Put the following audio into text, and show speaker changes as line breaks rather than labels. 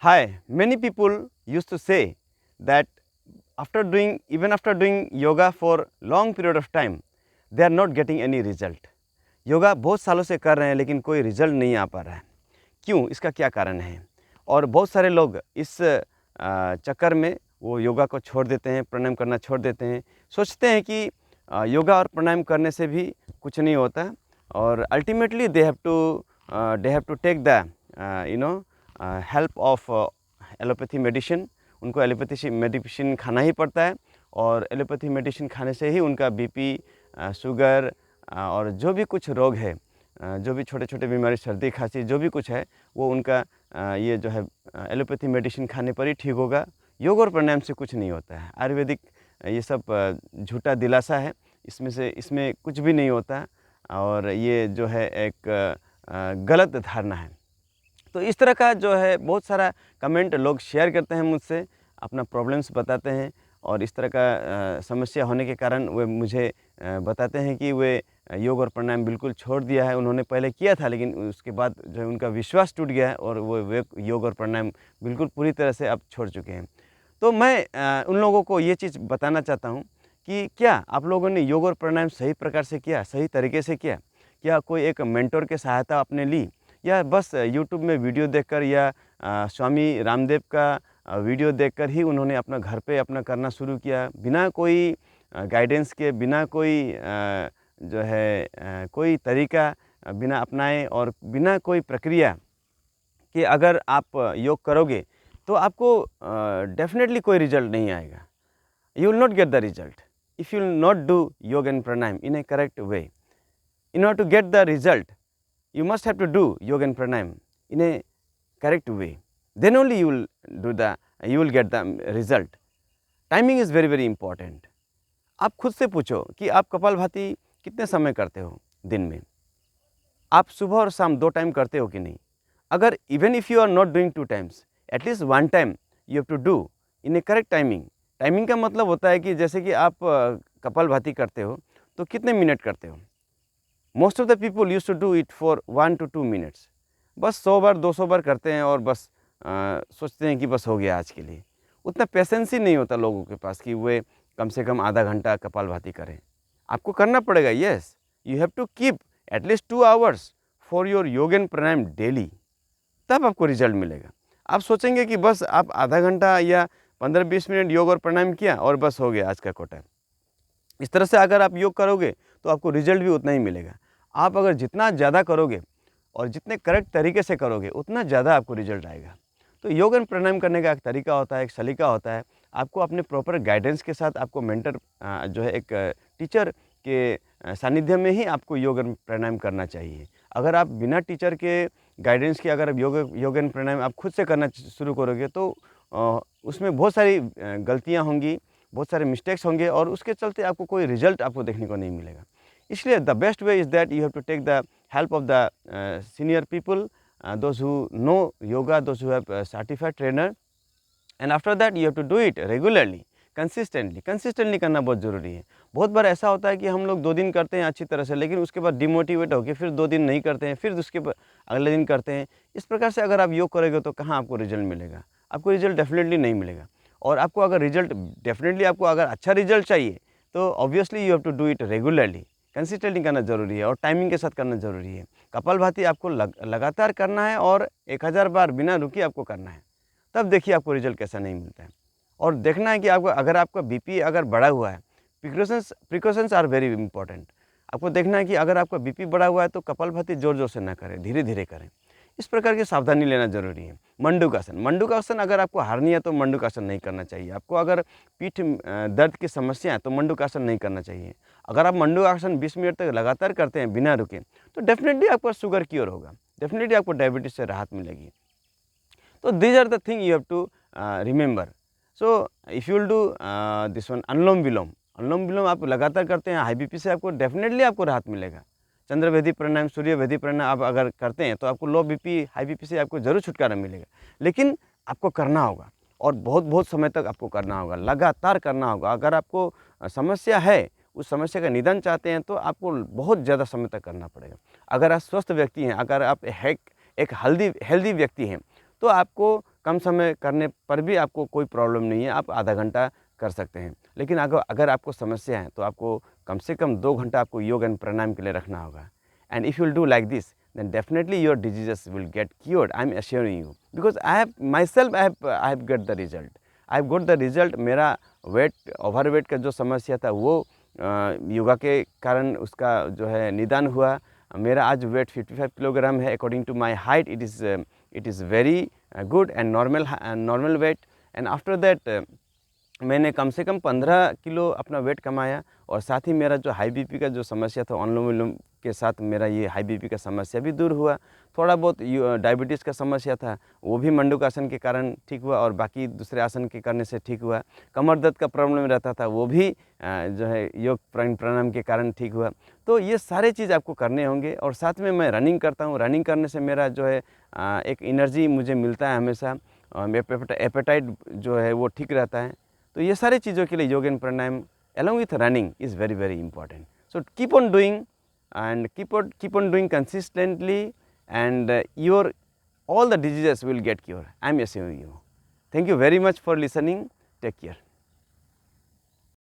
Hi, many people used to say that even after doing yoga for long period of time, they are not getting any result. Yoga बहुत सालों से कर रहे हैं लेकिन कोई रिजल्ट नहीं आ पा रहा है। क्यों? इसका क्या कारण है? और बहुत सारे लोग इस चक्कर में वो योगा को छोड़ देते हैं, प्राणायाम करना छोड़ देते हैं। सोचते हैं कि योगा और प्राणायाम करने से भी कुछ नहीं होता और ultimately they have to take the you know help of allopathy medicine. उनको एलोपैथी मेडिसिन खाना ही पड़ता है और एलोपैथी मेडिसिन खाने से ही उनका बीपी, शुगर और जो भी कुछ रोग है, जो भी छोटे छोटे बीमारी, सर्दी खांसी जो भी कुछ है, वो उनका ये जो है एलोपैथी मेडिसिन खाने पर ही ठीक होगा। योग और प्राणायाम से कुछ नहीं होता है। आयुर्वेदिक ये सब झूठा दिलासा है, इसमें कुछ भी नहीं होता और ये जो है एक गलत धारणा है। तो इस तरह का जो है बहुत सारा कमेंट लोग शेयर करते हैं मुझसे, अपना प्रॉब्लम्स बताते हैं और इस तरह का समस्या होने के कारण वे मुझे बताते हैं कि वे योग और प्राणायाम बिल्कुल छोड़ दिया है। उन्होंने पहले किया था लेकिन उसके बाद जो है उनका विश्वास टूट गया है और वे योग और प्राणायाम बिल्कुल पूरी तरह से अब छोड़ चुके हैं। तो मैं उन लोगों को ये चीज़ बताना चाहता हूँ कि क्या आप लोगों ने योग और प्राणायाम सही प्रकार से किया, सही तरीके से किया? क्या कोई एक मेंटर की सहायता आपने ली या बस यूट्यूब में वीडियो देखकर या स्वामी रामदेव का वीडियो देखकर ही उन्होंने अपना घर पे अपना करना शुरू किया, बिना कोई गाइडेंस के, बिना कोई जो है कोई तरीका बिना अपनाए और बिना कोई प्रक्रिया कि अगर आप योग करोगे तो आपको डेफिनेटली कोई रिजल्ट नहीं आएगा। You will not get the result if you will not do yoga and pranayama in a correct way. In order to get the result, you must have to do yoga and pranayam in a correct way. Then only you will get the result. Timing is very very important. आप खुद से पूछो कि आप कपालभाति कितने समय करते हो दिन में? आप सुबह और शाम 2 टाइम करते हो कि नहीं? अगर even if you are not doing 2 times, at least 1 time you have to do in a correct timing. Timing का मतलब होता है कि जैसे कि आप कपालभाति करते हो तो कितने मिनट करते हो? Most of the people use to do it for 1 to 2 minutes. बस 100 बार 200 बार करते हैं और बस सोचते हैं कि बस हो गया आज के लिए। उतना पेशेंस ही नहीं होता लोगों के पास कि वे कम से कम आधा घंटा कपालभाति करें। आपको करना पड़ेगा, yes, you have to keep at least 2 hours for your yoga and pranayama daily, तब आपको रिजल्ट मिलेगा। आप सोचेंगे कि बस आप आधा घंटा या 15-20 मिनट योग और प्राणायाम किया और बस हो गया आज का कोटा। इस तरह से अगर आप योग करोगे तो आपको रिजल्ट भी उतना ही मिलेगा। आप अगर जितना ज़्यादा करोगे और जितने करेक्ट तरीके से करोगे उतना ज़्यादा आपको रिजल्ट आएगा। तो योग एंड प्राणायाम करने का एक तरीका होता है, एक सलीका होता है। आपको अपने प्रॉपर गाइडेंस के साथ आपको मेंटर जो है एक टीचर के सानिध्य में ही आपको योग एंड प्राणायाम करना चाहिए। अगर आप बिना टीचर के गाइडेंस के अगर आप योग एंड प्राणायाम आप खुद से करना शुरू करोगे तो उसमें बहुत सारी गलतियाँ होंगी, बहुत सारे मिस्टेक्स होंगे और उसके चलते आपको कोई रिजल्ट आपको देखने को नहीं मिलेगा। इसलिए the best way is that you have to take the help of the senior people, those who know yoga, those who have certified trainer, and after that you have to do it regularly, consistently करना बहुत ज़रूरी है। बहुत बार ऐसा होता है कि हम लोग 2 दिन करते हैं अच्छी तरह से, लेकिन उसके बाद डिमोटिवेट होकर फिर 2 दिन नहीं करते हैं, फिर उसके अगले दिन करते हैं। इस प्रकार से अगर आप योग करोगे तो कहाँ आपको रिजल्ट मिलेगा? आपको रिजल्ट डेफिनेटली नहीं मिलेगा। और आपको अगर रिजल्ट डेफिनेटली आपको अगर अच्छा रिजल्ट चाहिए तो obviously you have to do it regularly, consistently करना ज़रूरी है और टाइमिंग के साथ करना ज़रूरी है। कपालभाति आपको लगातार करना है और 1000 बार बिना रुके आपको करना है, तब देखिए आपको रिजल्ट कैसा नहीं मिलता है। और देखना है कि आपको अगर आपका बीपी अगर बढ़ा हुआ है, प्रिकॉशंस आर वेरी इंपॉर्टेंट। आपको देखना है कि अगर आपका बीपी बढ़ा हुआ है तो कपालभाति ज़ोर ज़ोर से ना करें, धीरे धीरे करें। इस प्रकार की सावधानी लेना ज़रूरी है। मंडूकासन अगर आपको हारनी है तो मंडूकासन नहीं करना चाहिए। आपको अगर पीठ दर्द की समस्या है तो मंडूकासन नहीं करना चाहिए। अगर आप मंडूकासन 20 मिनट तक लगातार करते हैं बिना रुके तो डेफिनेटली आपका शुगर क्योर होगा, डेफिनेटली आपको डायबिटीज़ से राहत मिलेगी। तो these are the thing you have to remember. So if you will do this one anulom vilom आप लगातार करते हैं, हाई बीपी से आपको डेफिनेटली आपको राहत मिलेगा। चंद्रभेदी प्राणायाम, सूर्यभेदी प्राणायाम आप अगर करते हैं तो आपको लो बीपी, हाई बीपी से आपको ज़रूर छुटकारा मिलेगा। लेकिन आपको करना होगा और बहुत समय तक आपको करना होगा, लगातार करना होगा। अगर आपको समस्या है, उस समस्या का निदान चाहते हैं तो आपको बहुत ज़्यादा समय तक करना पड़ेगा। अगर आप स्वस्थ व्यक्ति हैं, अगर आप एक हेल्दी व्यक्ति हैं तो आपको कम समय करने पर भी आपको कोई प्रॉब्लम नहीं है, आप आधा घंटा कर सकते हैं। लेकिन अगर आपको समस्या है तो आपको कम से कम 2 घंटा आपको योग एंड प्राणायाम के लिए रखना होगा। And if you will do like this, then definitely your diseases will get cured. I am assuring you, because I have myself I have got the result. I have got the result. मेरा wait overweight का जो समस्या था वो योगा के कारण उसका जो है निदान हुआ। मेरा आज वेट 55 किलोग्राम है। According to my height it is very good and normal weight. And after that मैंने कम से कम 15 किलो अपना वेट कमाया, और साथ ही मेरा जो हाई बीपी का जो समस्या था, अनुलोम विलोम के साथ मेरा ये हाई बीपी का समस्या भी दूर हुआ। थोड़ा बहुत डायबिटीज़ का समस्या था वो भी मंडूक आसन के कारण ठीक हुआ, और बाकी दूसरे आसन के करने से ठीक हुआ। कमर दर्द का प्रॉब्लम रहता था वो भी जो है योग प्राणायाम के कारण ठीक हुआ। तो ये सारे चीज़ आपको करने होंगे। और साथ में मैं रनिंग करता हूँ। रनिंग करने से मेरा जो है एक एनर्जी मुझे मिलता है हमेशा, एपेटाइट जो है वो ठीक रहता है। तो ये सारी चीज़ों के लिए योग and pranayama along with running is very very important. So keep on doing, and keep on doing consistently, and your all the diseases will get cured. I am assuring you. Thank you very much for listening. Take care.